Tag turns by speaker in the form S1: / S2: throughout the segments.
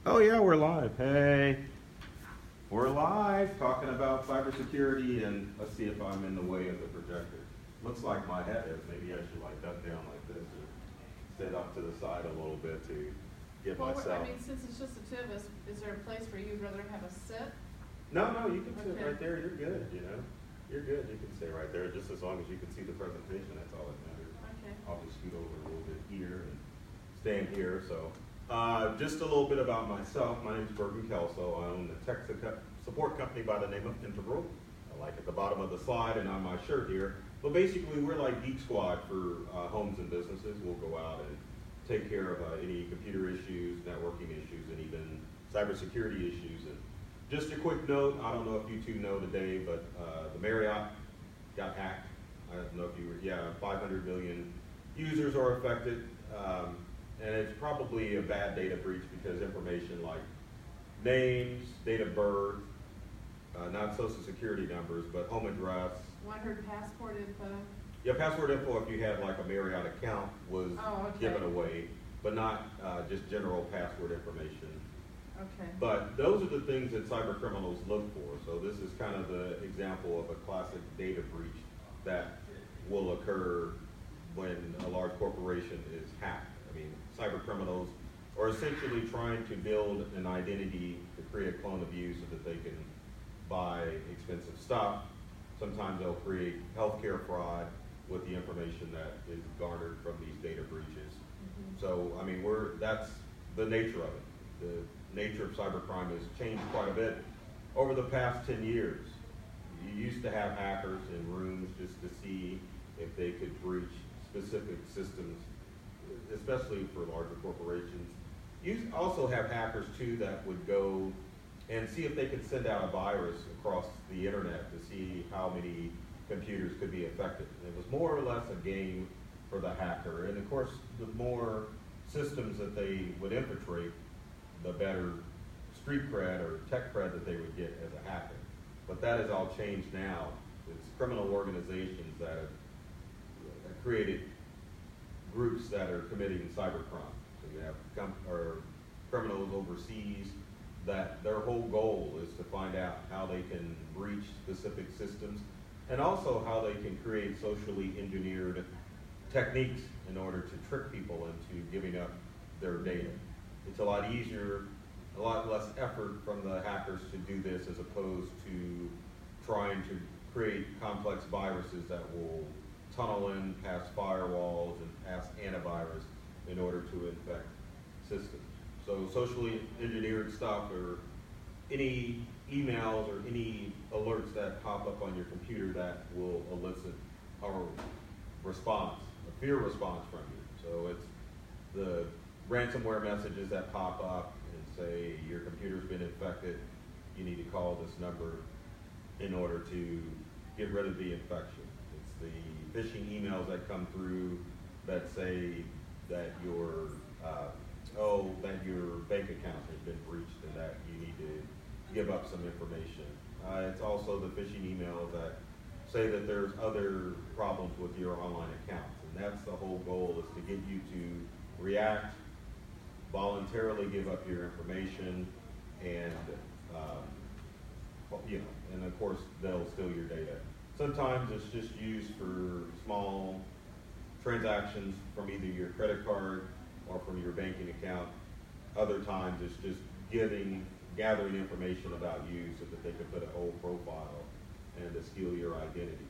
S1: Oh yeah, we're live. Hey, we're live talking about cybersecurity, and let's see if I'm in the way of the projector. Looks like my head is. Maybe I should like duck down like this or sit up to the side a little bit to get myself.
S2: I mean, since it's just the two of us, is there a place where you'd rather have us sit?
S1: No, you can sit
S2: Okay.
S1: right there. You're good. You're good. You can stay right there, just as long as you can see the presentation. That's all that matters.
S2: Okay.
S1: I'll just scoot over a little bit here and stand here. So, just a little bit about myself. My name is Builtin Kelso. I own the tech support company by the name of Integral. I like at the bottom of the slide and on my shirt here. But basically, we're like Geek Squad for homes and businesses. We'll go out and take care of any computer issues, networking issues, and even cybersecurity issues. And just a quick note, I don't know if you two know today, but the Marriott got hacked. I don't know if you were, 500 million users are affected. And it's probably a bad data breach because information like names, date of birth, not social security numbers, but home address.
S2: One heard passport info.
S1: Yeah, password info if you had like a Marriott account was given away, but not just general password information.
S2: Okay.
S1: But those are the things that cyber criminals look for. So this is kind of the example of a classic data breach that will occur when a large corporation is hacked. I mean, cyber criminals are essentially trying to build an identity to create a clone of you so that they can buy expensive stuff. Sometimes they'll create healthcare fraud with the information that is garnered from these data breaches.
S2: Mm-hmm.
S1: So, I mean, that's the nature of it. The nature of cybercrime has changed quite a bit over the past 10 years. You used to have hackers in rooms just to see if they could breach specific systems, especially for larger corporations. You also have hackers too that would go and see if they could send out a virus across the internet to see how many computers could be affected. And it was more or less a game for the hacker. And of course, the more systems that they would infiltrate, the better street cred or tech cred that they would get as a hacker. But that has all changed now. It's criminal organizations that have created groups that are committing cybercrime. So you have criminals overseas that their whole goal is to find out how they can breach specific systems and also how they can create socially engineered techniques in order to trick people into giving up their data. It's a lot easier, a lot less effort from the hackers to do this as opposed to trying to create complex viruses that will tunnel in past firewalls and past antivirus in order to infect systems. So socially engineered stuff or any emails or any alerts that pop up on your computer that will elicit a response, a fear response from you. So it's the ransomware messages that pop up and say your computer's been infected, you need to call this number in order to get rid of the infection. It's the phishing emails that come through that say that your bank account has been breached and that you need to give up some information. It's also the phishing emails that say that there's other problems with your online accounts, and that's the whole goal, is to get you to react, voluntarily give up your information, and and of course they'll steal your data. Sometimes it's just used for small transactions from either your credit card or from your banking account. Other times it's just gathering information about you so that they can put a whole profile and to steal your identity.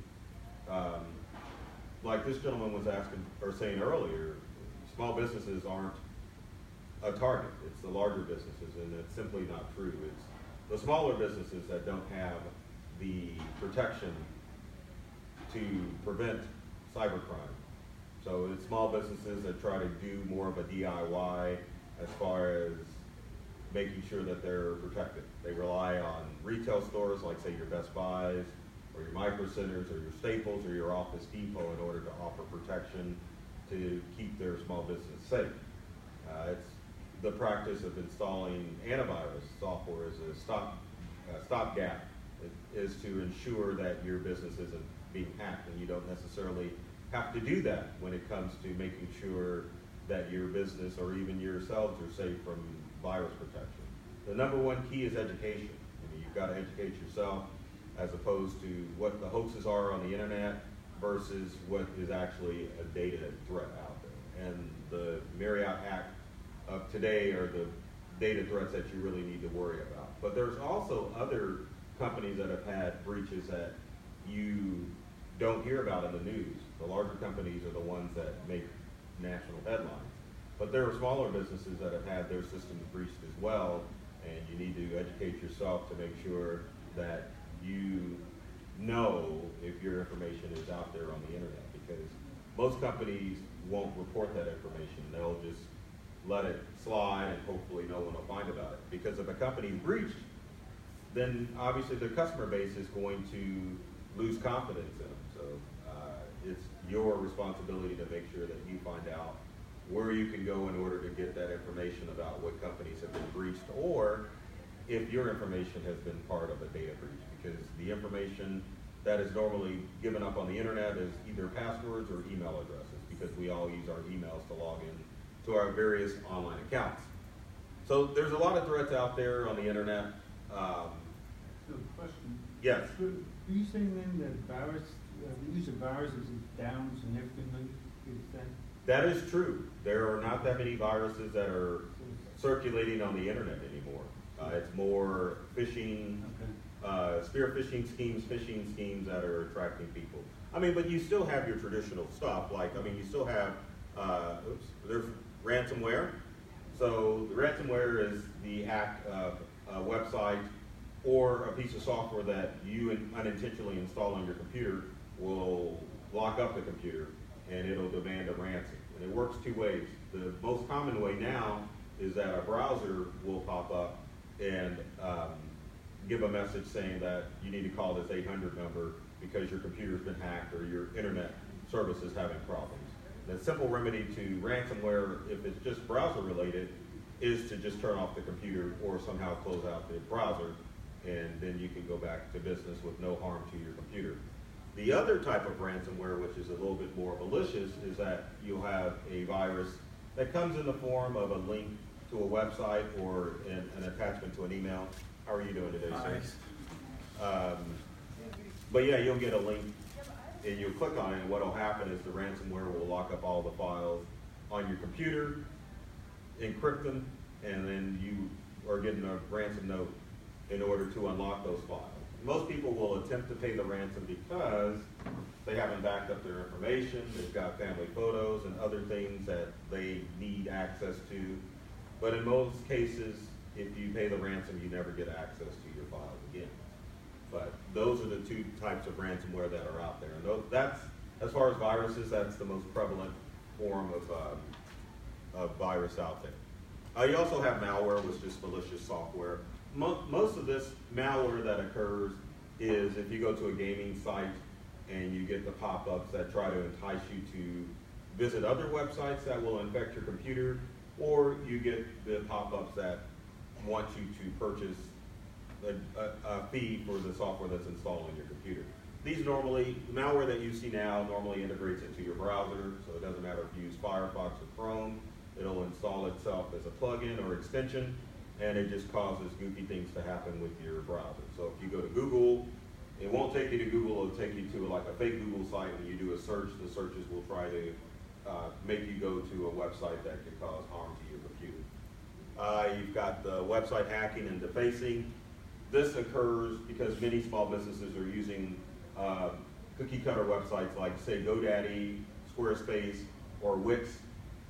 S1: Like this gentleman was saying earlier, small businesses aren't a target. It's the larger businesses, and it's simply not true. It's the smaller businesses that don't have the protection to prevent cybercrime. So it's small businesses that try to do more of a DIY as far as making sure that they're protected. They rely on retail stores like, say, your Best Buys or your Micro Centers or your Staples or your Office Depot in order to offer protection to keep their small business safe. It's the practice of installing antivirus software as a stopgap. It is to ensure that your business isn't being hacked, and you don't necessarily have to do that when it comes to making sure that your business or even yourselves are safe from virus protection. the number one key is education. I mean, you've got to educate yourself as opposed to what the hoaxes are on the internet versus what is actually a data threat out there. And the Marriott hack of today are the data threats that you really need to worry about. But there's also other companies that have had breaches that you don't hear about in the news. The larger companies are the ones that make national headlines. But there are smaller businesses that have had their systems breached as well, and you need to educate yourself to make sure that you know if your information is out there on the internet, because most companies won't report that information. They'll just let it slide and hopefully no one will find about it. Because if a company is breached, then obviously their customer base is going to lose confidence in them. So it's your responsibility to make sure that you find out where you can go in order to get that information about what companies have been breached, or if your information has been part of a data breach, because the information that is normally given up on the internet is either passwords or email addresses, because we all use our emails to log in to our various online accounts. So there's a lot of threats out there on the internet.
S3: So question.
S1: Yes.
S3: So are you saying then that the use of viruses is down significantly? Is that?
S1: That is true. There are not that many viruses that are circulating on the internet anymore. It's more phishing, spear phishing schemes that are attracting people. I mean, but you still have your traditional stuff. Like, I mean, you still have, there's ransomware. So the ransomware is the act of a website or a piece of software that you unintentionally install on your computer will lock up the computer and it'll demand a ransom. And it works two ways. The most common way now is that a browser will pop up and give a message saying that you need to call this 800 number because your computer's been hacked or your internet service is having problems. The simple remedy to ransomware, if it's just browser related, is to just turn off the computer or somehow close out the browser, and then you can go back to business with no harm to your computer. The other type of ransomware, which is a little bit more malicious, is that you'll have a virus that comes in the form of a link to a website or an attachment to an email. How are you doing today, sir? But yeah, you'll get a link and you'll click on it, and what'll happen is the ransomware will lock up all the files on your computer, encrypt them, and then you are getting a ransom note in order to unlock those files. Most people will attempt to pay the ransom because they haven't backed up their information, they've got family photos and other things that they need access to. But in most cases, if you pay the ransom, you never get access to your files again. But those are the two types of ransomware that are out there. And that's, as far as viruses, that's the most prevalent form of virus out there. You also have malware, which is malicious software. Most of this malware that occurs is if you go to a gaming site and you get the pop-ups that try to entice you to visit other websites that will infect your computer, or you get the pop-ups that want you to purchase a fee for the software that's installed on your computer. These normally, the malware that you see now normally integrates into your browser, so it doesn't matter if you use Firefox or Chrome, it'll install itself as a plugin or extension, and it just causes goofy things to happen with your browser. So if you go to Google, it won't take you to Google, it'll take you to like a fake Google site. When you do a search, the searches will try to make you go to a website that could cause harm to your computer. You've got the website hacking and defacing. This occurs because many small businesses are using cookie cutter websites like, say, GoDaddy, Squarespace, or Wix.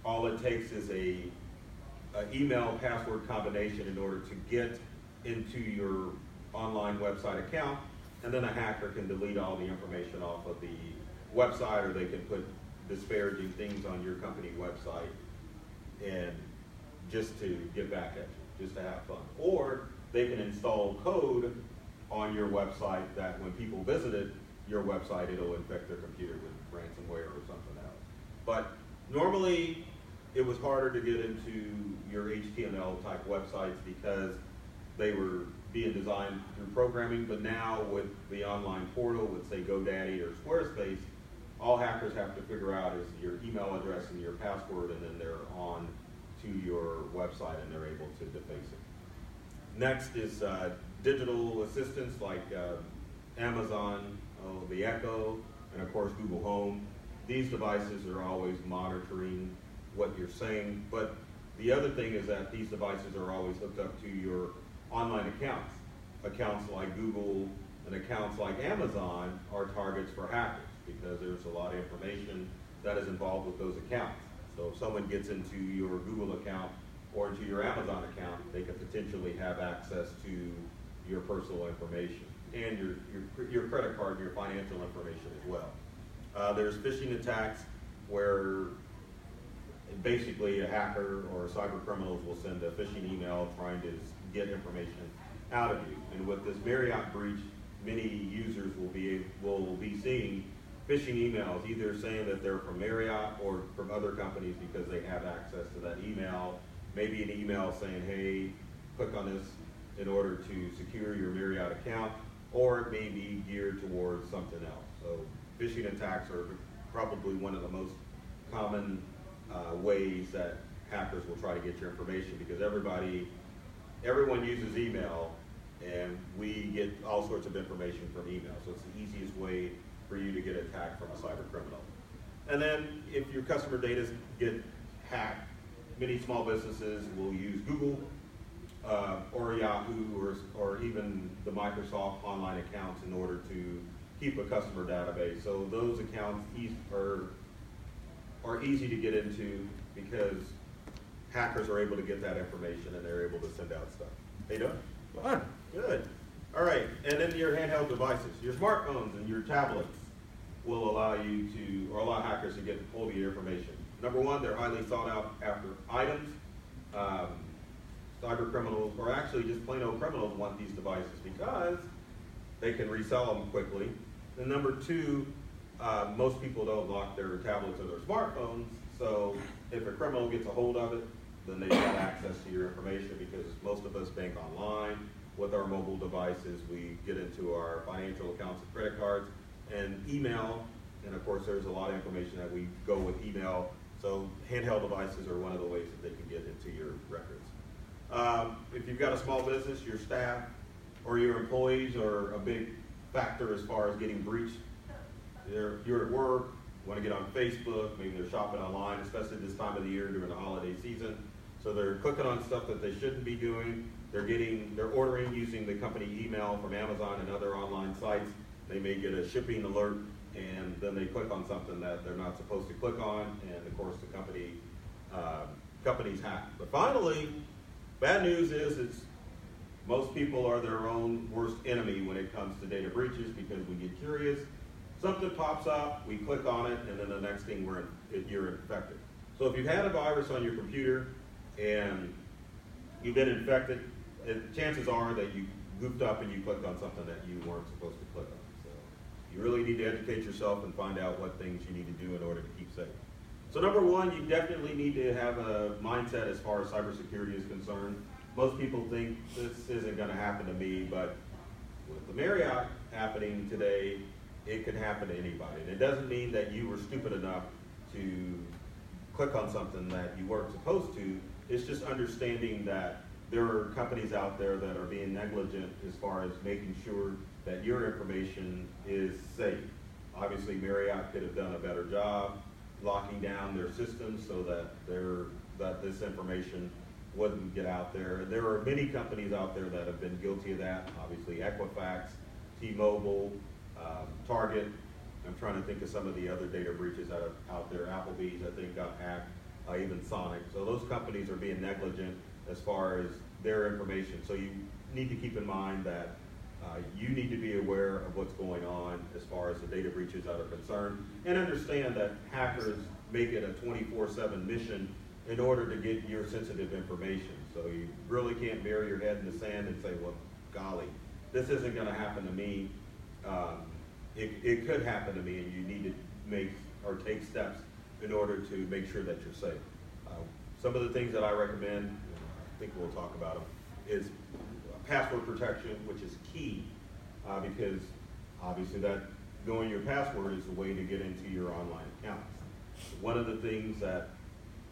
S1: All it takes is an email password combination in order to get into your online website account, and then a hacker can delete all the information off of the website, or they can put disparaging things on your company website and just to get back at you, just to have fun. Or they can install code on your website that when people visited your website, it'll infect their computer with ransomware or something else. But normally, it was harder to get into your HTML type websites because they were being designed through programming, but now with the online portal, with say GoDaddy or Squarespace, all hackers have to figure out is your email address and your password, and then they're on to your website and they're able to deface it. Next is digital assistants like Amazon, the Echo, and of course Google Home. These devices are always monitoring what you're saying, but the other thing is that these devices are always hooked up to your online accounts. Accounts like Google and accounts like Amazon are targets for hackers because there's a lot of information that is involved with those accounts. So if someone gets into your Google account or into your Amazon account, they could potentially have access to your personal information and your credit card and your financial information as well. There's phishing attacks where basically a hacker or cyber criminals will send a phishing email trying to get information out of you. And with this Marriott breach, many users will be seeing phishing emails, either saying that they're from Marriott or from other companies because they have access to that email. Maybe an email saying, hey, click on this in order to secure your Marriott account, or it may be geared towards something else. So phishing attacks are probably one of the most common ways that hackers will try to get your information, because everyone uses email, and we get all sorts of information from email. So it's the easiest way for you to get attacked from a cyber criminal. And then if your customer data get hacked, many small businesses will use Google or Yahoo or even the Microsoft online accounts in order to keep a customer database. So those accounts are easy to get into because hackers are able to get that information and they're able to send out stuff. How you doing? Fun. Good. All right, and then your handheld devices, your smartphones and your tablets will allow you to, or allow hackers to get hold of your information. Number one, they're highly sought out after items. Cyber criminals, or actually just plain old criminals, want these devices because they can resell them quickly. And number two, most people don't lock their tablets or their smartphones, so if a criminal gets a hold of it, then they've got access to your information, because most of us bank online with our mobile devices. We get into our financial accounts and credit cards and email, and of course there's a lot of information that we go with email. So handheld devices are one of the ways that they can get into your records. If you've got a small business, your staff or your employees are a big factor as far as getting breached. You're at work, want to get on Facebook, maybe they're shopping online, especially this time of the year during the holiday season. So they're clicking on stuff that they shouldn't be doing. They're ordering using the company email from Amazon and other online sites. They may get a shipping alert, and then they click on something that they're not supposed to click on, and of course the company's hacked. But finally, bad news is most people are their own worst enemy when it comes to data breaches, because we get curious, something pops up, we click on it, and then the next thing you're infected. So if you've had a virus on your computer and you've been infected, chances are that you goofed up and you clicked on something that you weren't supposed to click on. So you really need to educate yourself and find out what things you need to do in order to keep safe. So number one, you definitely need to have a mindset as far as cybersecurity is concerned. Most people think this isn't going to happen to me, but with the Marriott happening today, it can happen to anybody. And it doesn't mean that you were stupid enough to click on something that you weren't supposed to. It's just understanding that there are companies out there that are being negligent as far as making sure that your information is safe. Obviously, Marriott could have done a better job locking down their systems so that this information wouldn't get out there. There are many companies out there that have been guilty of that. Obviously, Equifax, T-Mobile, Target. I'm trying to think of some of the other data breaches that are out there. Applebee's, I think, got hacked, even Sonic. So those companies are being negligent as far as their information. So you need to keep in mind that you need to be aware of what's going on as far as the data breaches that are concerned, and understand that hackers make it a 24/7 mission in order to get your sensitive information. So you really can't bury your head in the sand and say, well, golly, this isn't going to happen to me. It could happen to me, and you need to make or take steps in order to make sure that you're safe. Some of the things that I recommend, I think we'll talk about them, is password protection, which is key, because obviously that knowing your password is the way to get into your online accounts. One of the things that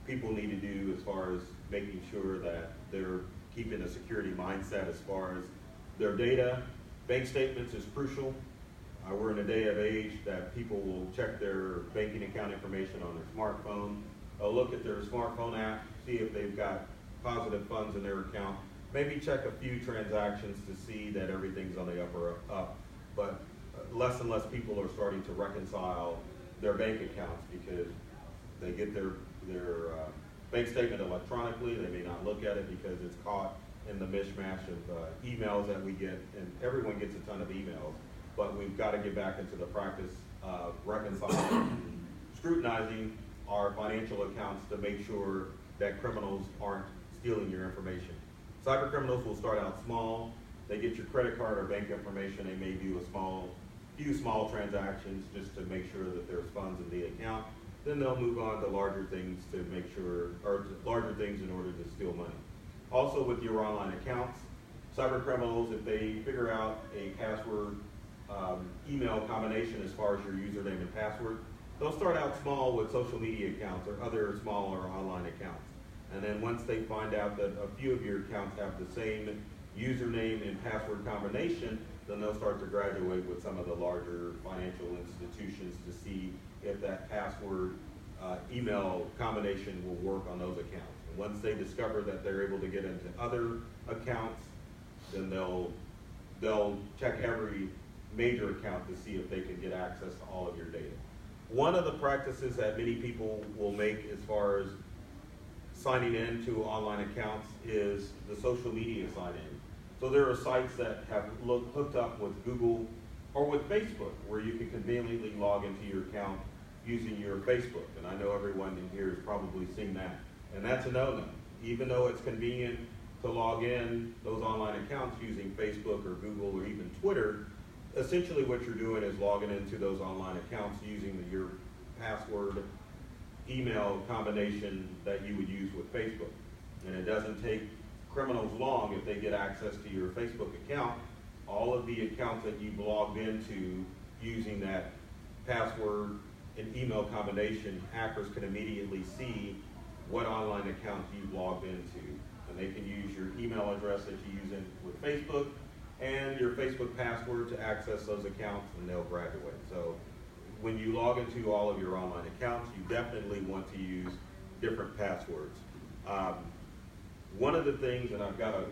S1: people need to do as far as making sure that their keeping a security mindset as far as their data. Bank statements is crucial. We're in a day of age that people will check their banking account information on their smartphone. They'll look at their smartphone app, see if they've got positive funds in their account. Maybe check a few transactions to see that everything's on the up or up. But less and less people are starting to reconcile their bank accounts because they get their bank statement electronically. They may not look at it because it's caught in the mishmash of emails that we get, and everyone gets a ton of emails. But we've got to get back into the practice of reconciling, scrutinizing our financial accounts to make sure that criminals aren't stealing your information. Cyber criminals will start out small. They get your credit card or bank information. They may do a few small transactions just to make sure that there's funds in the account. Then they'll move on to larger things to make sure, or to larger things in order to steal money. Also with your online accounts, cyber criminals, if they figure out a password email combination as far as your username and password, they'll start out small with social media accounts or other smaller online accounts. And then once they find out that a few of your accounts have the same username and password combination, then they'll start to graduate with some of the larger financial institutions to see if that password email combination will work on those accounts. And once they discover that they're able to get into other accounts, then they'll check every major account to see if they can get access to all of your data. One of the practices that many people will make as far as signing in to online accounts is the social media sign-in. So there are sites that have hooked up with Google or with Facebook where you can conveniently log into your account using your Facebook. And I know everyone in here has probably seen that. And that's a no-no. Even though it's convenient to log in those online accounts using Facebook or Google or even Twitter, essentially what you're doing is logging into those online accounts using your password email combination that you would use with Facebook. And it doesn't take criminals long if they get access to your Facebook account. All of the accounts that you've logged into using that password and email combination, hackers can immediately see what online accounts you've logged into. And they can use your email address that you use with Facebook and your Facebook password to access those accounts, and they'll graduate. So when you log into all of your online accounts, you definitely want to use different passwords. One of the things, and I've got to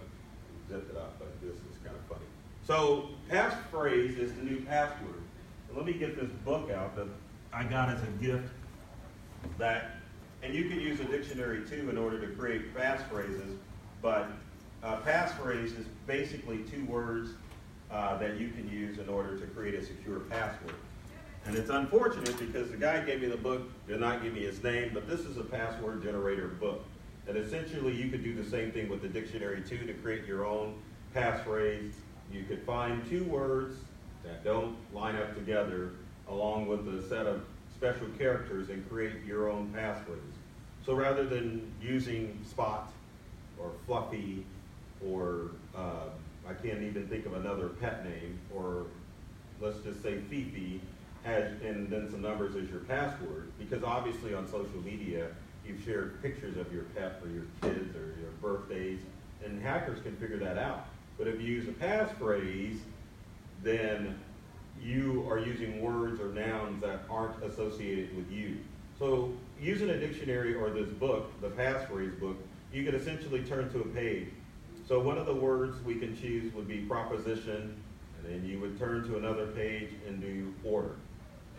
S1: zip it up, but this is kind of funny. So passphrase is the new password. And let me get this book out that I got as a gift and you can use a dictionary too in order to create passphrases, but passphrase is basically two words that you can use in order to create a secure password. And it's unfortunate because the guy gave me the book, did not give me his name, but this is a password generator book. And essentially you could do the same thing with the dictionary too to create your own passphrase. You could find two words that don't line up together along with a set of special characters and create your own passphrase. So rather than using Spot or Fluffy or I can't even think of another pet name, or let's just say Fifi, and then some numbers as your password, because obviously on social media you've shared pictures of your pet or your kids or your birthdays, and hackers can figure that out. But if you use a passphrase, then you are using words or nouns that aren't associated with you. So using a dictionary or this book, the passphrase book, you can essentially turn to a page. So one of the words we can choose would be proposition, and then you would turn to another page and do order,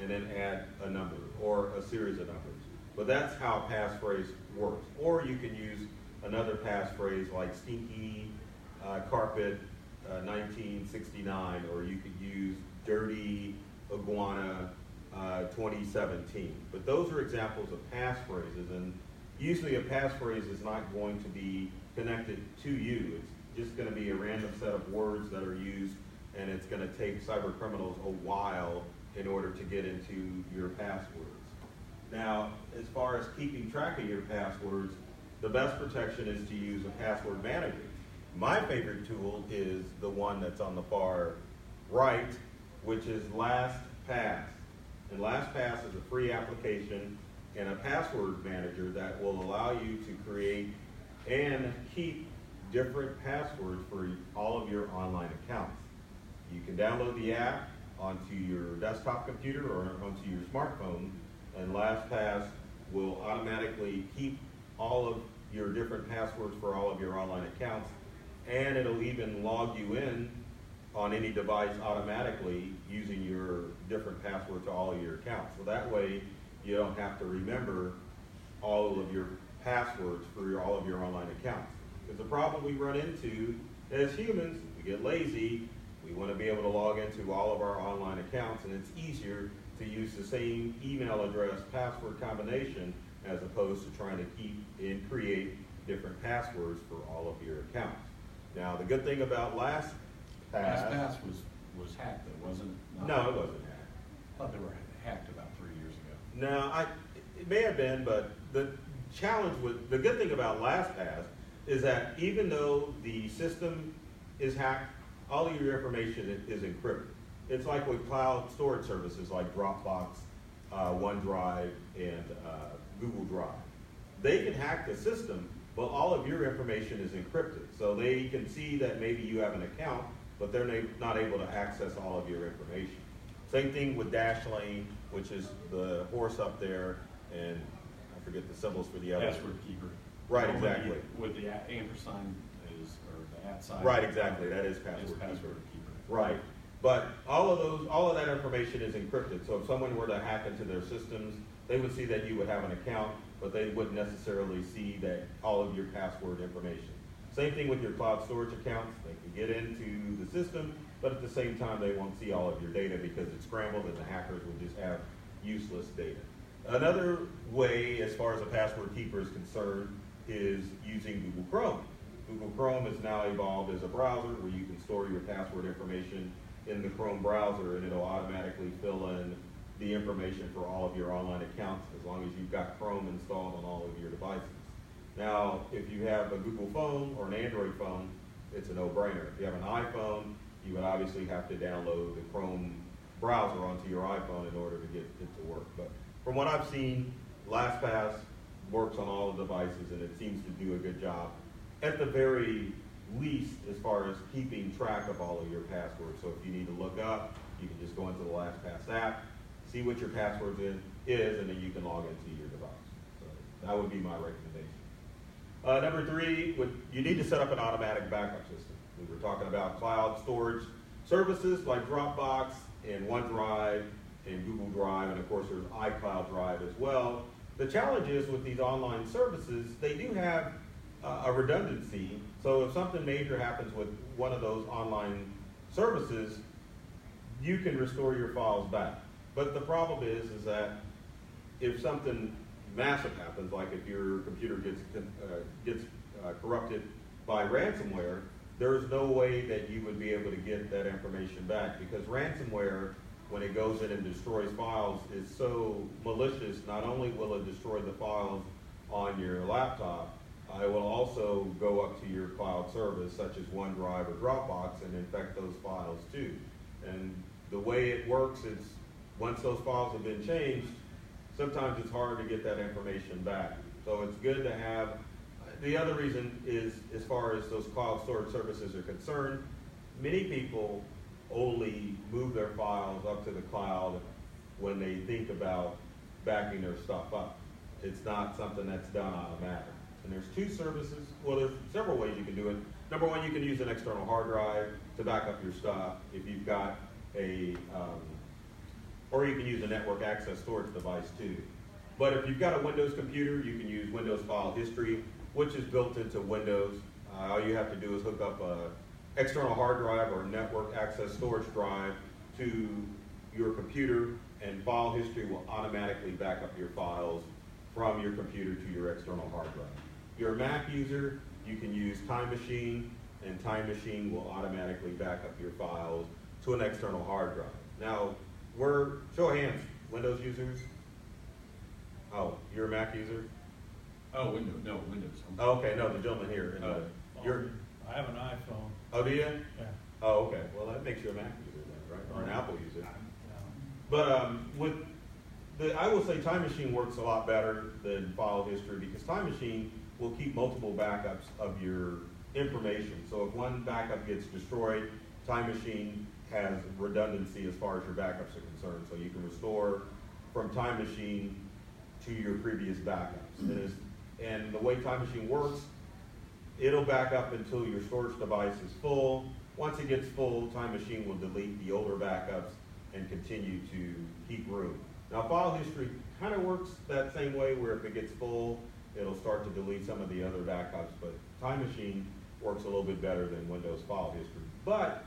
S1: and then add a number or a series of numbers. But that's how passphrase works. Or you can use another passphrase like stinky carpet 1969, or you could use dirty iguana 2017. But those are examples of passphrases, and usually a passphrase is not going to be connected to you. It's just going to be a random set of words that are used, and it's going to take cyber criminals a while in order to get into your passwords. Now, as far as keeping track of your passwords, the best protection is to use a password manager. My favorite tool is the one that's on the far right, which is LastPass. And LastPass is a free application and a password manager that will allow you to create and keep different passwords for all of your online accounts. You can download the app onto your desktop computer or onto your smartphone, and LastPass will automatically keep all of your different passwords for all of your online accounts, and it'll even log you in on any device automatically using your different password to all of your accounts. So that way you don't have to remember all of your passwords for all of your online accounts. Because the problem we run into as humans, we get lazy, we want to be able to log into all of our online accounts, and it's easier to use the same email address password combination as opposed to trying to keep and create different passwords for all of your accounts. Now, the good thing about LastPass
S4: was hacked, though, wasn't it?
S1: No, it wasn't hacked.
S4: I thought they were hacked about 3 years ago.
S1: No, it may have been, but the good thing about LastPass is that even though the system is hacked, all of your information is encrypted. It's like with cloud storage services like Dropbox, OneDrive, and Google Drive. They can hack the system, but all of your information is encrypted. So they can see that maybe you have an account, but they're not able to access all of your information. Same thing with Dashlane, which is the horse up there, and I forget the symbols for the other.
S4: Password keeper.
S1: Right, exactly.
S4: With the ampersand is, or the at sign.
S1: Right, exactly. That is password
S4: keeper.
S1: Right. But all of that information is encrypted. So if someone were to hack into their systems, they would see that you would have an account, but they wouldn't necessarily see that all of your password information. Same thing with your cloud storage accounts. They can get into the system, but at the same time, they won't see all of your data because it's scrambled and the hackers will just have useless data. Another way, as far as a password keeper is concerned, is using Google Chrome. Google Chrome has now evolved as a browser where you can store your password information in the Chrome browser, and it'll automatically fill in the information for all of your online accounts as long as you've got Chrome installed on all of your devices. Now, if you have a Google phone or an Android phone, it's a no-brainer. If you have an iPhone, you would obviously have to download the Chrome browser onto your iPhone in order to get it to work. But from what I've seen, LastPass works on all the devices, and it seems to do a good job, at the very least, as far as keeping track of all of your passwords. So if you need to look up, you can just go into the LastPass app, see what your password is, and then you can log into your device. So that would be my recommendation. Number 3, you need to set up an automatic backup system. We were talking about cloud storage services like Dropbox and OneDrive and Google Drive, and of course there's iCloud Drive as well. The challenge is with these online services, they do have a redundancy. So if something major happens with one of those online services, you can restore your files back. But the problem is that if something massive happens, like if your computer gets corrupted by ransomware, there's no way that you would be able to get that information back, because ransomware, when it goes in and destroys files, is so malicious. Not only will it destroy the files on your laptop, it will also go up to your cloud service, such as OneDrive or Dropbox, and infect those files too. And the way it works is, once those files have been changed, sometimes it's hard to get that information back. So it's good to have. The other reason is, as far as those cloud storage services are concerned, many people only move their files up to the cloud when they think about backing their stuff up. It's not something that's done automatically. And there's 2 services. Well, there's several ways you can do it. Number 1, you can use an external hard drive to back up your stuff if you've got or you can use a network access storage device too. But if you've got a Windows computer, you can use Windows File History, which is built into Windows. All you have to do is hook up an external hard drive or a network access storage drive to your computer, and File History will automatically back up your files from your computer to your external hard drive. If you're a Mac user, you can use Time Machine, and Time Machine will automatically back up your files to an external hard drive. Now, show of hands, Windows users? Oh, you're a Mac user?
S4: Oh, Windows.
S1: Oh, okay, no, the gentleman here.
S3: I have an iPhone.
S1: Oh, do you?
S3: Yeah.
S1: Oh, okay. Well, that makes you a Mac user then, right? Or an Apple user. But I will say Time Machine works a lot better than File History, because Time Machine will keep multiple backups of your information. So if one backup gets destroyed, Time Machine has redundancy as far as your backups are concerned. So you can restore from Time Machine to your previous backups. And the way Time Machine works, it'll back up until your storage device is full. Once it gets full, Time Machine will delete the older backups and continue to keep room. Now, file history kind of works that same way, where if it gets full, it'll start to delete some of the other backups, but Time Machine works a little bit better than Windows file history. But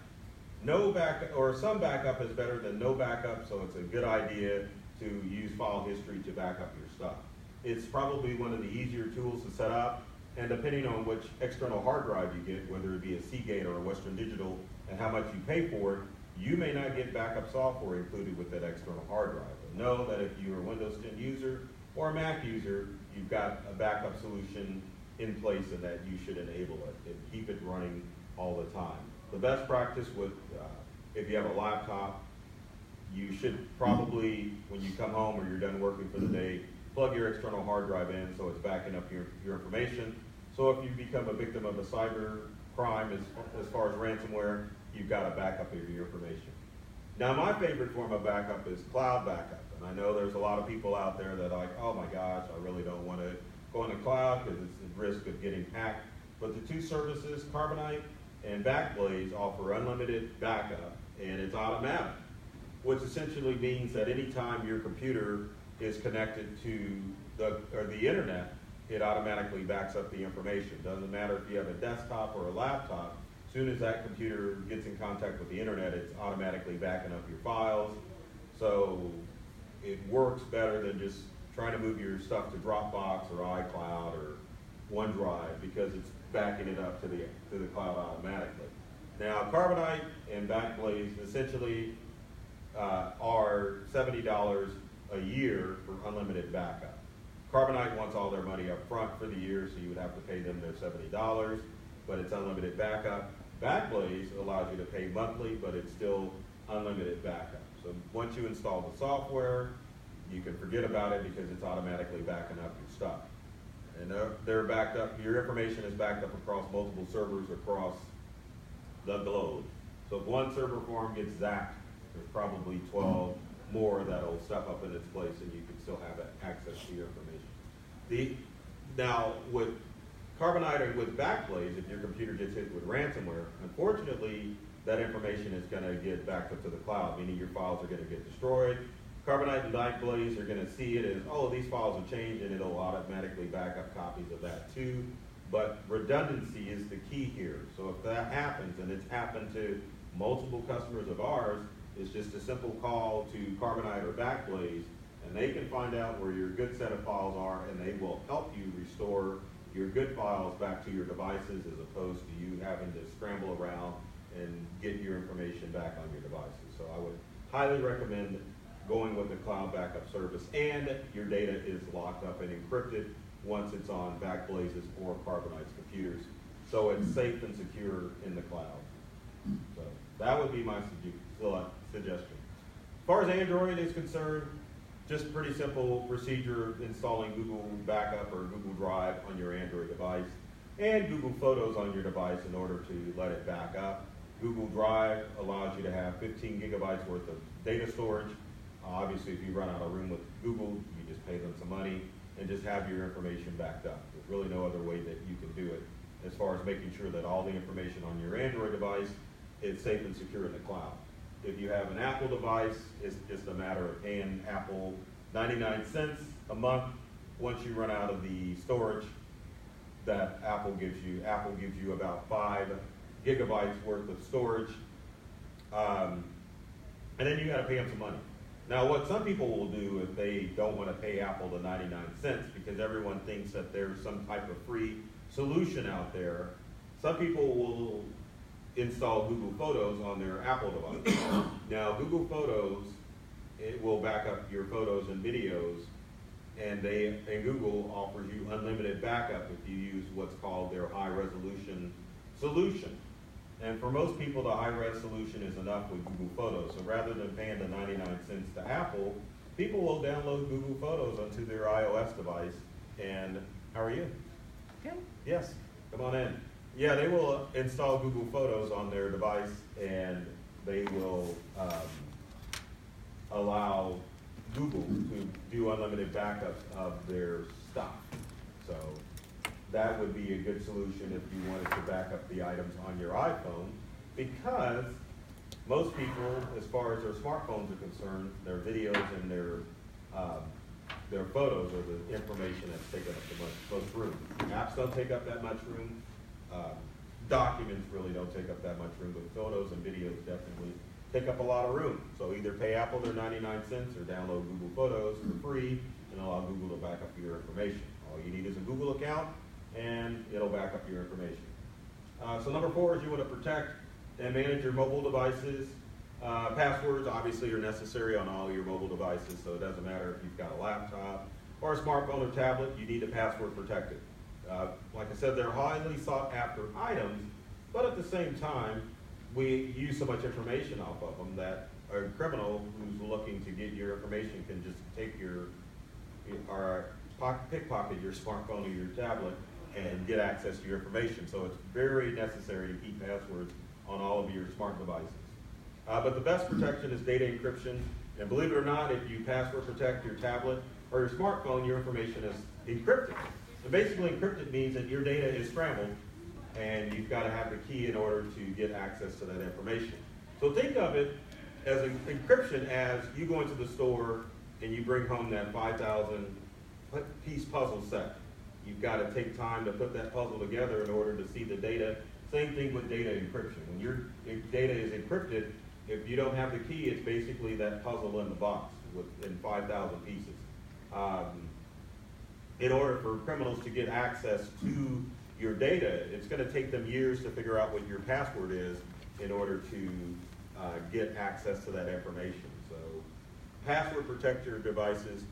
S1: no backup, or some backup is better than no backup, so it's a good idea to use file history to back up your stuff. It's probably one of the easier tools to set up, and depending on which external hard drive you get, whether it be a Seagate or a Western Digital, and how much you pay for it, you may not get backup software included with that external hard drive. But know that if you're a Windows 10 user or a Mac user, you've got a backup solution in place and that you should enable it and keep it running all the time. The best practice with, if you have a laptop, you should probably, when you come home or you're done working for the day, plug your external hard drive in so it's backing up your information. So if you become a victim of a cyber crime as far as ransomware, you've got a backup of your information. Now, my favorite form of backup is cloud backup. And I know there's a lot of people out there that are like, oh my gosh, I really don't want to go in the cloud because it's at risk of getting hacked. But the two services, Carbonite and Backblaze, offer unlimited backup, and it's automatic, which essentially means that anytime your computer is connected to the internet, it automatically backs up the information. Doesn't matter if you have a desktop or a laptop. As soon as that computer gets in contact with the internet, it's automatically backing up your files. So it works better than just trying to move your stuff to Dropbox or iCloud or OneDrive, because it's backing it up to the cloud automatically. Now, Carbonite and Backblaze essentially are $70 a year for unlimited backup. Carbonite wants all their money up front for the year, so you would have to pay them their $70, but it's unlimited backup. Backblaze allows you to pay monthly, but it's still unlimited backup. So once you install the software, you can forget about it because it's automatically backing up your stuff. And they're backed up, your information is backed up across multiple servers across the globe. So if one server farm gets zapped, there's probably 12 more that'll step up in its place and you can still have access to your information. Now, with Carbonite or with Backblaze, if your computer gets hit with ransomware, unfortunately, that information is going to get backed up to the cloud, meaning your files are going to get destroyed. Carbonite and Backblaze are going to see it as, oh, these files have changed, and it'll automatically back up copies of that too. But redundancy is the key here. So if that happens, and it's happened to multiple customers of ours, it's just a simple call to Carbonite or Backblaze, and they can find out where your good set of files are, and they will help you restore your good files back to your devices, as opposed to you having to scramble around and get your information back on your devices. So I would highly recommend going with the cloud backup service, and your data is locked up and encrypted once it's on Backblaze's or Carbonite's computers, so it's safe and secure in the cloud. So that would be my suggestion. As far as Android is concerned, just pretty simple procedure, installing Google Backup or Google Drive on your Android device and Google Photos on your device in order to let it back up. Google Drive allows you to have 15 gigabytes worth of data storage. Obviously, if you run out of room with Google, you just pay them some money and just have your information backed up. There's really no other way that you can do it as far as making sure that all the information on your Android device is safe and secure in the cloud. If you have an Apple device, it's just a matter of paying Apple 99 cents a month. Once you run out of the storage that Apple gives you about 5 gigabytes worth of storage, and then you got to pay them some money. Now, what some people will do if they don't want to pay Apple the 99 cents, because everyone thinks that there's some type of free solution out there, some people will install Google Photos on their Apple device. Now, Google Photos, it will back up your photos and videos, and Google offers you unlimited backup if you use what's called their high-resolution solution. And for most people, the high-res solution is enough with Google Photos. So rather than paying the 99 cents to Apple, people will download Google Photos onto their iOS device. And how are you?
S2: Good.
S1: Yes, come on in. Yeah, they will install Google Photos on their device, and they will allow Google to do unlimited backups of their stuff. So that would be a good solution if you wanted to back up the items on your iPhone, because most people, as far as their smartphones are concerned, their videos and their photos are the information that's taken up the most room. Apps don't take up that much room. Documents really don't take up that much room, but photos and videos definitely take up a lot of room. So either pay Apple their 99 cents or download Google Photos for free and allow Google to back up your information. All you need is a Google account and it'll back up your information. So number 4 is you want to protect and manage your mobile devices. Passwords obviously are necessary on all your mobile devices, so it doesn't matter if you've got a laptop or a smartphone or tablet, you need to password protect it. Like I said, they're highly sought after items, but at the same time, we use so much information off of them that a criminal who's looking to get your information can just take pickpocket your smartphone or your tablet and get access to your information. So it's very necessary to keep passwords on all of your smart devices. But the best protection is data encryption. And believe it or not, if you password protect your tablet or your smartphone, your information is encrypted. And basically encrypted means that your data is scrambled and you've got to have the key in order to get access to that information. So think of it as encryption as you go into the store and you bring home that 5,000 piece puzzle set. You've got to take time to put that puzzle together in order to see the data. Same thing with data encryption. When your data is encrypted, if you don't have the key, it's basically that puzzle in the box in 5,000 pieces. In order for criminals to get access to your data, it's going to take them years to figure out what your password is in order to get access to that information. So password protect your devices.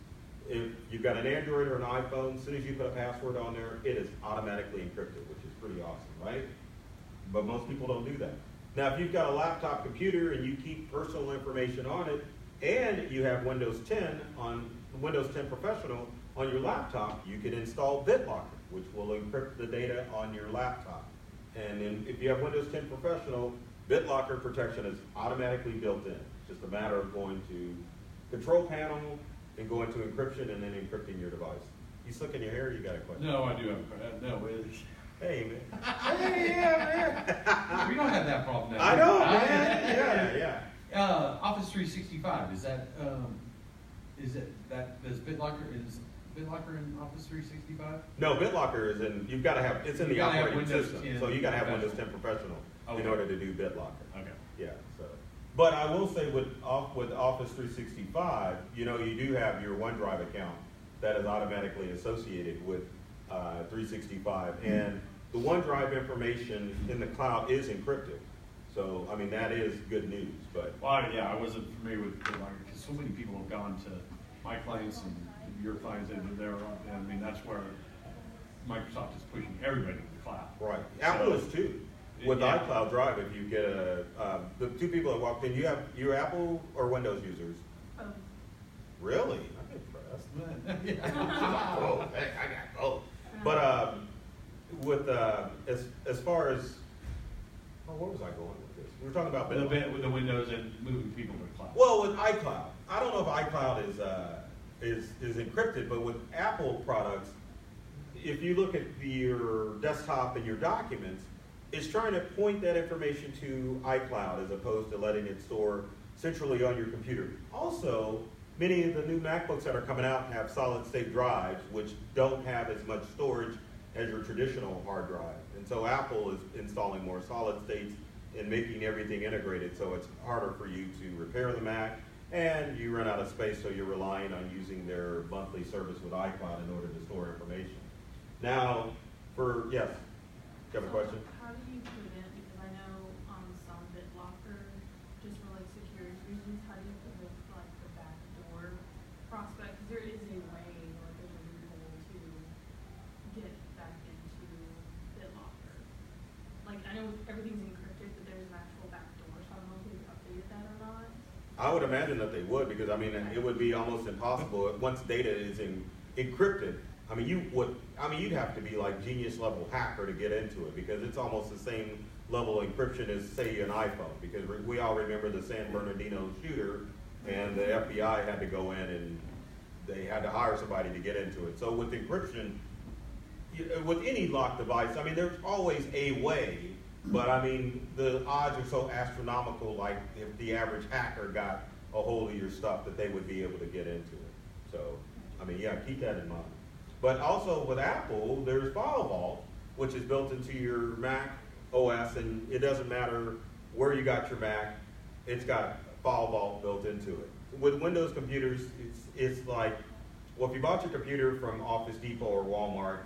S1: If you've got an Android or an iPhone, as soon as you put a password on there, it is automatically encrypted, which is pretty awesome, right? But most people don't do that. Now, if you've got a laptop computer and you keep personal information on it, and you have Windows 10 on Windows 10 Professional on your laptop, you can install BitLocker, which will encrypt the data on your laptop. And then if you have Windows 10 Professional, BitLocker protection is automatically built in. It's just a matter of going to Control Panel and going to Encryption and then encrypting your device. You slicking your hair? You got a question?
S4: No, I do have a question. No, it's...
S1: Hey, man.
S4: Hey, yeah, man. We don't have that problem now.
S1: I know, man. Yeah.
S4: Office 365, is that does BitLocker, is BitLocker in Office 365?
S1: No, BitLocker is in, you've got to have, it's in the operating system. So you got to have Windows 10 Professional in order to do BitLocker.
S4: Okay.
S1: Yeah, so. But I will say with Office 365, you know, you do have your OneDrive account that is automatically associated with 365. And the OneDrive information in the cloud is encrypted. So, I mean, that is good news, but.
S4: Well, yeah, I wasn't familiar with BitLocker because so many people have gone to my clients and your clients, and I mean, that's where Microsoft is pushing everybody to the cloud.
S1: Right. Apple is too. With iCloud Drive, if you get the two people that walked in, you're Apple or Windows users?
S2: Oh.
S1: Really? I'm impressed. Oh, heck, I got both. But with as far as, where was I going with this? We were talking about
S4: With the Windows and moving people to the cloud.
S1: Well, with iCloud, I don't know if iCloud is encrypted, but with Apple products, if you look at your desktop and your documents, it's trying to point that information to iCloud as opposed to letting it store centrally on your computer. Also, many of the new MacBooks that are coming out have solid-state drives, which don't have as much storage as your traditional hard drive. And so Apple is installing more solid states and making everything integrated, so it's harder for you to repair the Mac, and you run out of space, so you're relying on using their monthly service with iCloud in order to store information. Now, yes, you have a question?
S2: How do you prevent, because I know on some BitLocker, just for like security reasons, how do you prevent like the backdoor prospect? Because there is a way, or there's a loophole to get back into BitLocker. Like I know everything's encrypted, but there's an actual backdoor, so I don't know if they've updated that or not.
S1: I would imagine that they would, because I mean, it would be almost impossible once data is encrypted. I mean, you'd have to be like genius level hacker to get into it, because it's almost the same level of encryption as, say, an iPhone, because we all remember the San Bernardino shooter, and the FBI had to go in and they had to hire somebody to get into it. So with encryption, with any locked device, I mean, there's always a way, but I mean, the odds are so astronomical, like if the average hacker got a hold of your stuff, that they would be able to get into it. So, I mean, yeah, keep that in mind. But also with Apple, there's Firewall, which is built into your Mac OS, and it doesn't matter where you got your Mac, it's got Firewall built into it. With Windows computers, it's like, well, if you bought your computer from Office Depot or Walmart,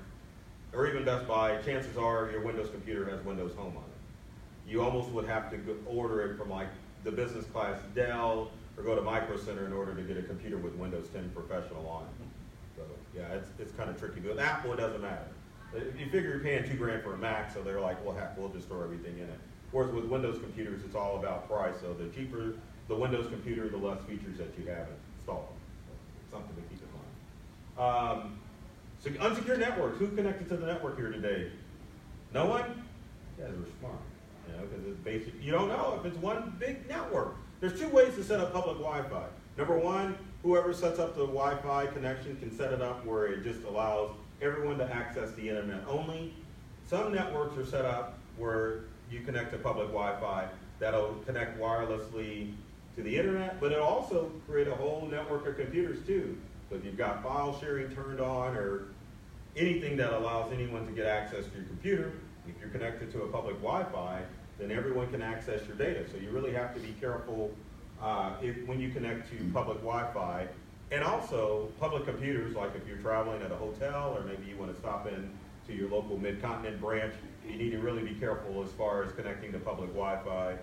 S1: or even Best Buy, chances are your Windows computer has Windows Home on it. You almost would have to order it from like the business class Dell, or go to Micro Center in order to get a computer with Windows 10 Professional on it. So yeah, it's kind of tricky. But with Apple, it doesn't matter. You figure you're paying $2 grand for a Mac, so they're like, well, heck, we'll just throw everything in it. Whereas with Windows computers, it's all about price. So the cheaper the Windows computer, the less features that you have installed. So something to keep in mind. So unsecured networks. Who connected to the network here today? No one? You guys are smart. You know, because it's basic. You don't know if it's one big network. There's two ways to set up public Wi-Fi. Number one, whoever sets up the Wi-Fi connection can set it up where it just allows everyone to access the internet only. Some networks are set up where you connect to public Wi-Fi that'll connect wirelessly to the internet, but it'll also create a whole network of computers too. So if you've got file sharing turned on, or anything that allows anyone to get access to your computer, if you're connected to a public Wi-Fi, then everyone can access your data. So you really have to be careful when you connect to public Wi-Fi. And also, public computers, like if you're traveling at a hotel, or maybe you want to stop in to your local mid-continent branch, you need to really be careful as far as connecting to public Wi-Fi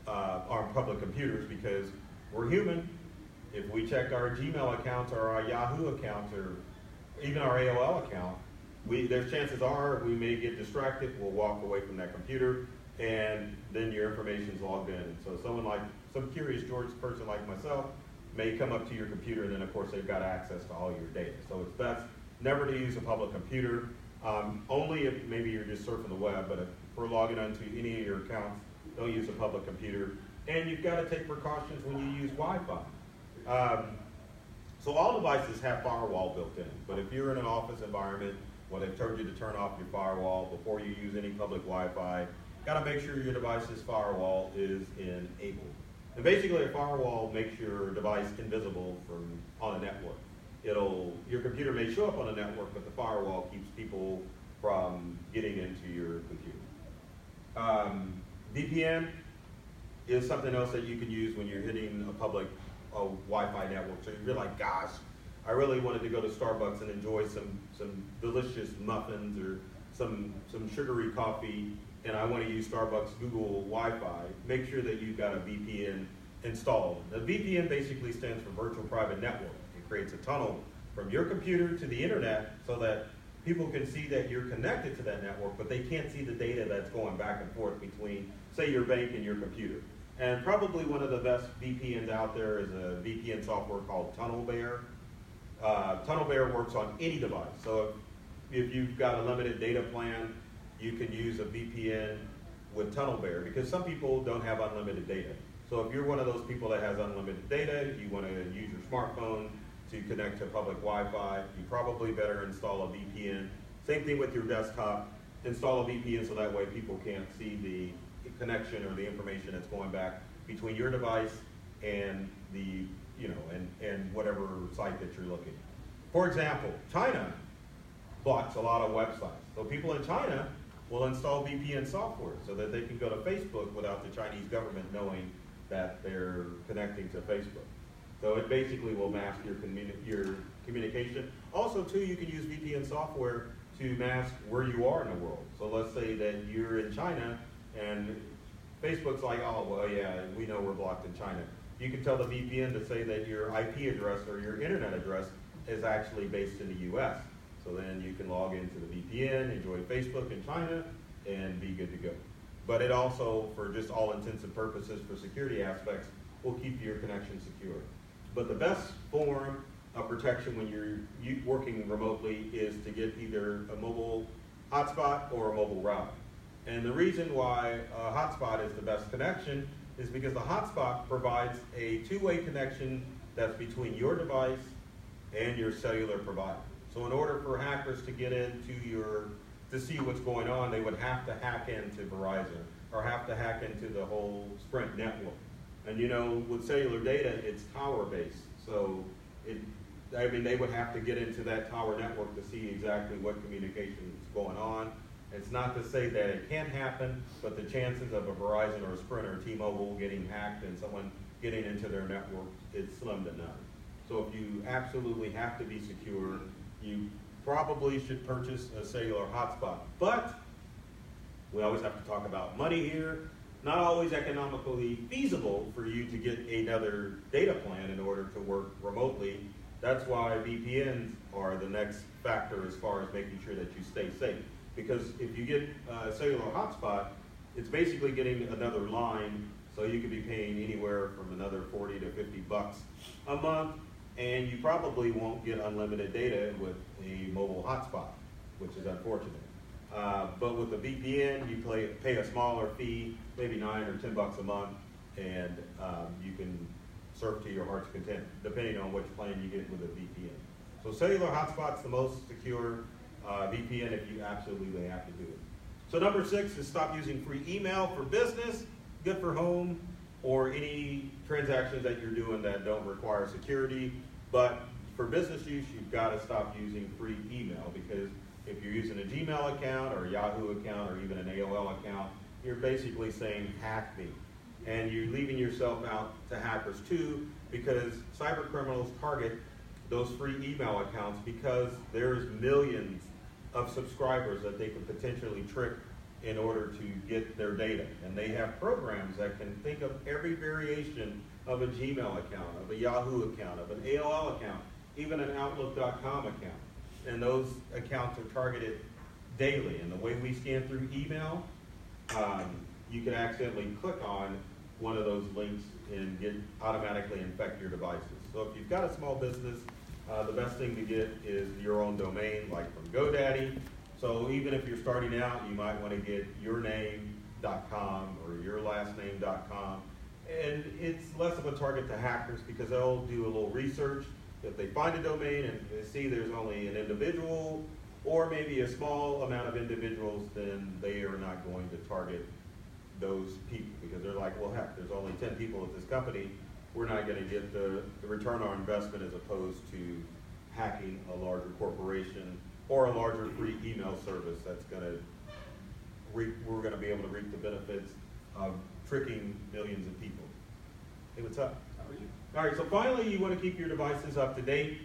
S1: on public computers, because we're human. If we check our Gmail accounts or our Yahoo accounts, or even our AOL account, there's chances are we may get distracted, we'll walk away from that computer, and then your information's logged in. And so some curious George person like myself may come up to your computer, and then of course they've got access to all your data. So it's best never to use a public computer, only if maybe you're just surfing the web, but if we're logging onto any of your accounts, don't use a public computer. And you've got to take precautions when you use Wi-Fi. So all devices have Firewall built in, but if you're in an office environment, well, they've told you to turn off your Firewall before you use any public Wi-Fi. Got to make sure your device's Firewall is enabled. And basically, a firewall makes your device invisible on a network. Your computer may show up on a network, but the firewall keeps people from getting into your computer. VPN is something else that you can use when you're hitting a public Wi-Fi network. So you're like, gosh, I really wanted to go to Starbucks and enjoy some delicious muffins or some sugary coffee, and I want to use Starbucks Google Wi-Fi. Make sure that you've got a VPN installed. The VPN basically stands for Virtual Private Network. It creates a tunnel from your computer to the internet so that people can see that you're connected to that network, but they can't see the data that's going back and forth between, say, your bank and your computer. And probably one of the best VPNs out there is a VPN software called TunnelBear. TunnelBear works on any device. So if you've got a limited data plan, you can use a VPN with TunnelBear, because some people don't have unlimited data. So if you're one of those people that has unlimited data, you want to use your smartphone to connect to public Wi-Fi, you probably better install a VPN. Same thing with your desktop. Install a VPN so that way people can't see the connection or the information that's going back between your device and and whatever site that you're looking at. For example, China blocks a lot of websites. So people in China will install VPN software so that they can go to Facebook without the Chinese government knowing that they're connecting to Facebook. So it basically will mask your communication. Also, too, you can use VPN software to mask where you are in the world. So let's say that you're in China and Facebook's like, oh, well, yeah, we know we're blocked in China. You can tell the VPN to say that your IP address or your internet address is actually based in the US. So then you can log into the VPN, enjoy Facebook in China, and be good to go. But it also, for just all intents and purposes for security aspects, will keep your connection secure. But the best form protection when you're working remotely is to get either a mobile hotspot or a mobile router. And the reason why a hotspot is the best connection is because the hotspot provides a two-way connection that's between your device and your cellular provider. So in order for hackers to get into to see what's going on, they would have to hack into Verizon or have to hack into the whole Sprint network. And you know, with cellular data, it's tower-based. So they would have to get into that tower network to see exactly what communication is going on. It's not to say that it can't happen, but the chances of a Verizon or a Sprint or T-Mobile getting hacked and someone getting into their network is slim to none. So if you absolutely have to be secure, you probably should purchase a cellular hotspot. But we always have to talk about money here. Not always economically feasible for you to get another data plan in order to work remotely. That's why VPNs are the next factor as far as making sure that you stay safe. Because if you get a cellular hotspot, it's basically getting another line, so you could be paying anywhere from another 40 to 50 bucks a month, and you probably won't get unlimited data with a mobile hotspot, which is unfortunate. But with the VPN, you pay a smaller fee, maybe 9 or 10 bucks a month, and you can surf to your heart's content, depending on which plan you get with a VPN. So cellular hotspot's the most secure VPN if you absolutely have to do it. So number 6 is stop using free email for business, good for home, or any transactions that you're doing that don't require security. But for business use, you've got to stop using free email, because if you're using a Gmail account or a Yahoo account or even an AOL account, you're basically saying hack me. And you're leaving yourself out to hackers too, because cyber criminals target those free email accounts because there's millions of subscribers that they can potentially trick in order to get their data. And they have programs that can think of every variation of a Gmail account, of a Yahoo account, of an AOL account, even an Outlook.com account. And those accounts are targeted daily. And the way we scan through email, you can accidentally click on one of those links and automatically infect your devices. So if you've got a small business, the best thing to get is your own domain, like from GoDaddy. So even if you're starting out, you might want to get yourname.com or yourlastname.com. And it's less of a target to hackers because they'll do a little research. If they find a domain and they see there's only an individual or maybe a small amount of individuals, then they are not going to target those people because they're like, well, heck, there's only 10 people at this company. We're not going to get the return on investment as opposed to hacking a larger corporation or a larger free email service that's going to we're going to be able to reap the benefits of tricking millions of people. Hey, what's up? How are you? All right, so finally, you want to keep your devices up to date.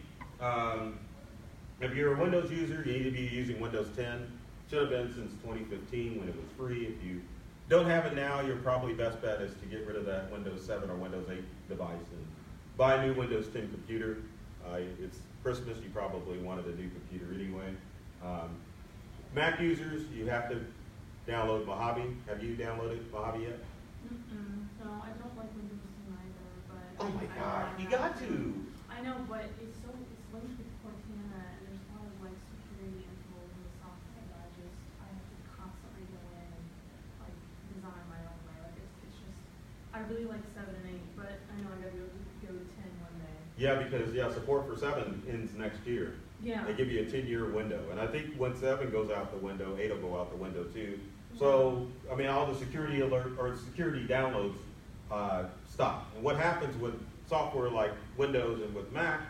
S1: If you're a Windows user, you need to be using Windows 10. Should have been since 2015 when it was free. If you don't have it now, your probably best bet is to get rid of that Windows 7 or Windows 8 device and buy a new Windows 10 computer. It's Christmas, you probably wanted a new computer anyway. Mac users, you have to download Mojave. Have you downloaded Mojave yet?
S2: No, I don't like Windows 10 either, but
S1: Oh my God, you got to.
S2: I know, but it's linked with Cortana, and there's a lot of like security info in the software that I have to constantly go in and like design my own way. Like it's just, I really like 7 and 8, but I know I gotta go to 10 one day.
S1: Yeah, because support for 7 ends next year.
S2: Yeah.
S1: They give you a 10-year window, and I think when 7 goes out the window, 8 will go out the window too. So, I mean, all the security alert or security downloads stop. And what happens with software like Windows and with Mac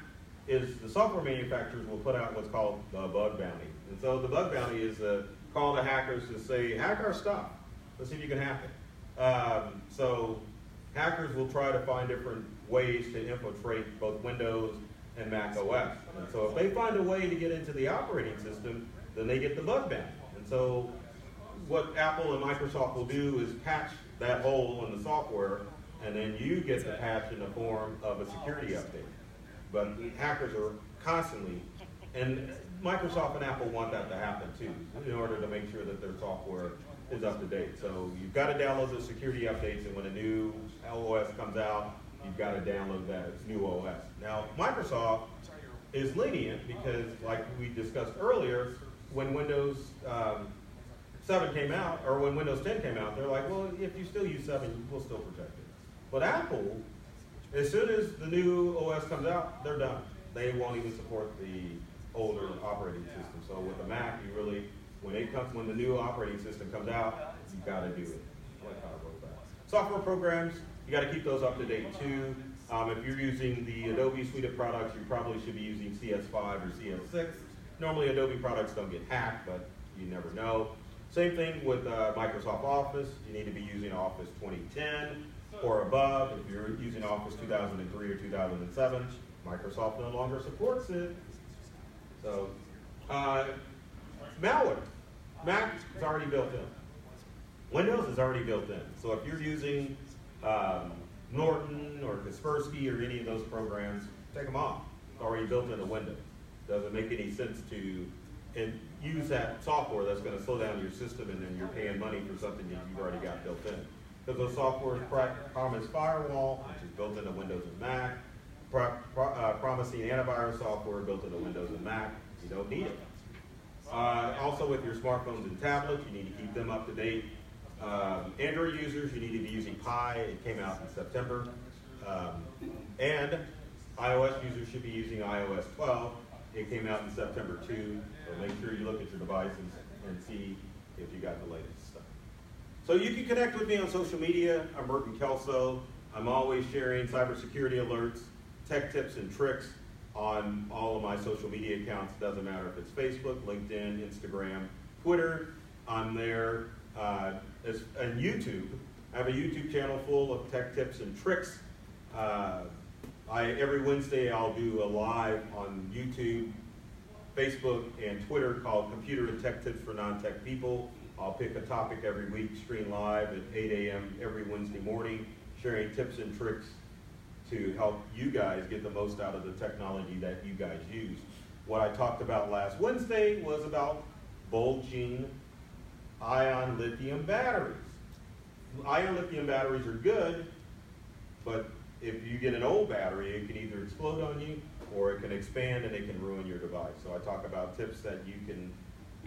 S1: is the software manufacturers will put out what's called the bug bounty. And so the bug bounty is a call to hackers to say, hack our stuff. Let's see if you can hack it. So hackers will try to find different ways to infiltrate both Windows and Mac OS. And so if they find a way to get into the operating system, then they get the bug bounty. And so what Apple and Microsoft will do is patch that hole in the software, and then you get the patch in the form of a security update. But hackers are constantly, and Microsoft and Apple want that to happen too, in order to make sure that their software is up to date. So you've got to download those security updates, and when a new OS comes out, you've got to download that new OS. Now, Microsoft is lenient because, like we discussed earlier, when Windows 7 came out, or when Windows 10 came out, they're like, well, if you still use 7, we'll still protect it. But Apple, as soon as the new OS comes out, they're done. They won't even support the older operating system. So with the Mac, you really, when the new operating system comes out, you got to do it. I like how I wrote that. Software programs, you got to keep those up to date too. If you're using the Adobe suite of products, you probably should be using CS5 or CS6. Normally Adobe products don't get hacked, but you never know. Same thing with Microsoft Office. You need to be using Office 2010 or above. If you're using Office 2003 or 2007, Microsoft no longer supports it. So, malware. Mac is already built in. Windows is already built in. So if you're using Norton or Kaspersky or any of those programs, take them off. It's already built into Windows. Doesn't make any sense to use that software that's going to slow down your system and then you're paying money for something that you've already got built in. Because those softwares promise Firewall, which is built into Windows and Mac, promising antivirus software built into Windows and Mac. You don't need it. Also with your smartphones and tablets, you need to keep them up to date. Android users, you need to be using Pi. It came out in September. And iOS users should be using iOS 12. It came out in September too. So make sure you look at your devices and see if you got the latest stuff. So you can connect with me on social media. I'm Merton Kelso. I'm always sharing cybersecurity alerts, tech tips and tricks on all of my social media accounts. Doesn't matter if it's Facebook, LinkedIn, Instagram, Twitter. I'm there. And YouTube. I have a YouTube channel full of tech tips and tricks. Every Wednesday I'll do a live on YouTube, Facebook, and Twitter called Computer and Tech Tips for Non-Tech People. I'll pick a topic every week, stream live at 8 a.m. every Wednesday morning, sharing tips and tricks to help you guys get the most out of the technology that you guys use. What I talked about last Wednesday was about bulging ion lithium batteries. Ion lithium batteries are good, but if you get an old battery, it can either explode on you or it can expand and it can ruin your device. So I talk about tips that you can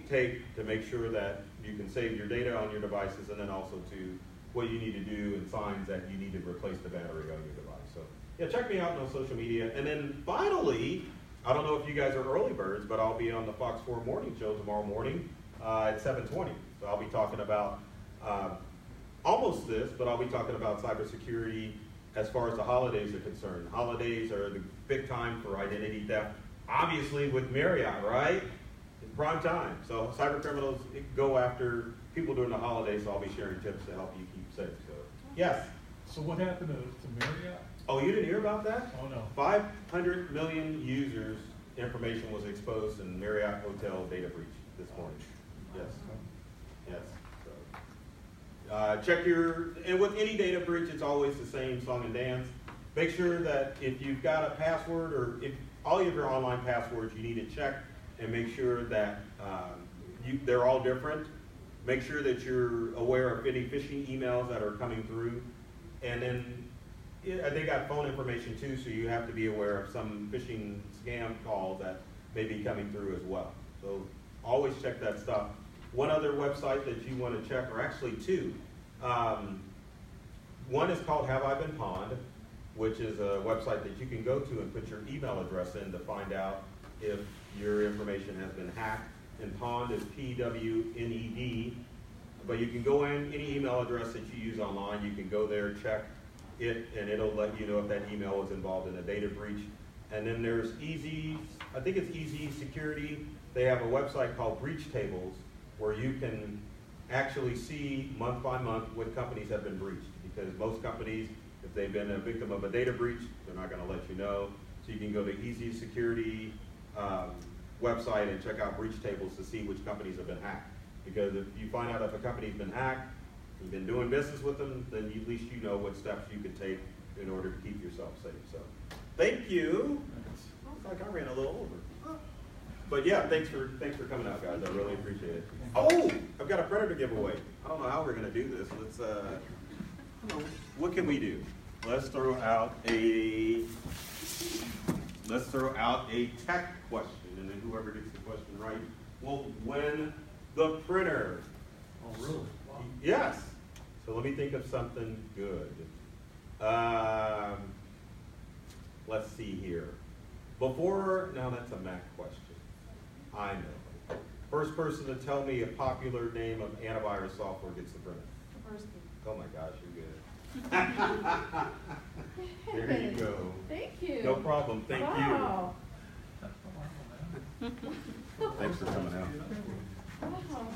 S1: take to make sure that you can save your data on your devices, and then also to what you need to do and signs that you need to replace the battery on your device. So yeah, check me out on social media. And then finally, I don't know if you guys are early birds, but I'll be on the Fox 4 morning show tomorrow morning at 7:20. So I'll be talking about almost this, but I'll be talking about cybersecurity as far as the holidays are concerned. Holidays are the big time for identity theft, obviously with Marriott, right? It's prime time. So cyber criminals go after people during the holidays, so I'll be sharing tips to help you keep safe. So yes?
S5: So what happened to Marriott?
S1: Oh, you didn't hear about that?
S5: Oh, no.
S1: 500 million users' information was exposed in Marriott Hotel data breach this morning. Yes. Yes. Check and with any data breach, it's always the same song and dance. Make sure that if you've got a password, or if all of your online passwords, you need to check and make sure that they're all different. Make sure that you're aware of any phishing emails that are coming through. And then they got phone information too, so you have to be aware of some phishing scam calls that may be coming through as well. So always check that stuff. One other website that you want to check, or actually two. One is called Have I Been Pwned, which is a website that you can go to and put your email address in to find out if your information has been hacked. And Pwned is P-W-N-E-D. But you can go in, any email address that you use online, you can go there, check it, and it'll let you know if that email was involved in a data breach. And then there's I think it's Easy Security. They have a website called Breach Tables, where you can actually see month by month what companies have been breached. Because most companies, if they've been a victim of a data breach, they're not going to let you know. So you can go to Easy Security website and check out breach tables to see which companies have been hacked. Because if you find out if a company's been hacked, you've been doing business with them, then at least you know what steps you can take in order to keep yourself safe. So, thank you. Looks like I ran a little over. But yeah, thanks for coming out, guys. I really appreciate it. Oh, I've got a printer to give away. I don't know how we're going to do this. Let's, what can we do? Let's throw out a let's throw out a tech question, and then whoever gets the question right will win the printer.
S5: Oh, really? Wow.
S1: Yes. So let me think of something good. Let's see here. Now that's a Mac question. I know. First person to tell me a popular name of antivirus software gets the printer. Oh my gosh, you're good. There you go.
S6: Thank you.
S1: No problem. Thank
S6: Wow.
S1: you. Thanks for coming out.
S6: Wow.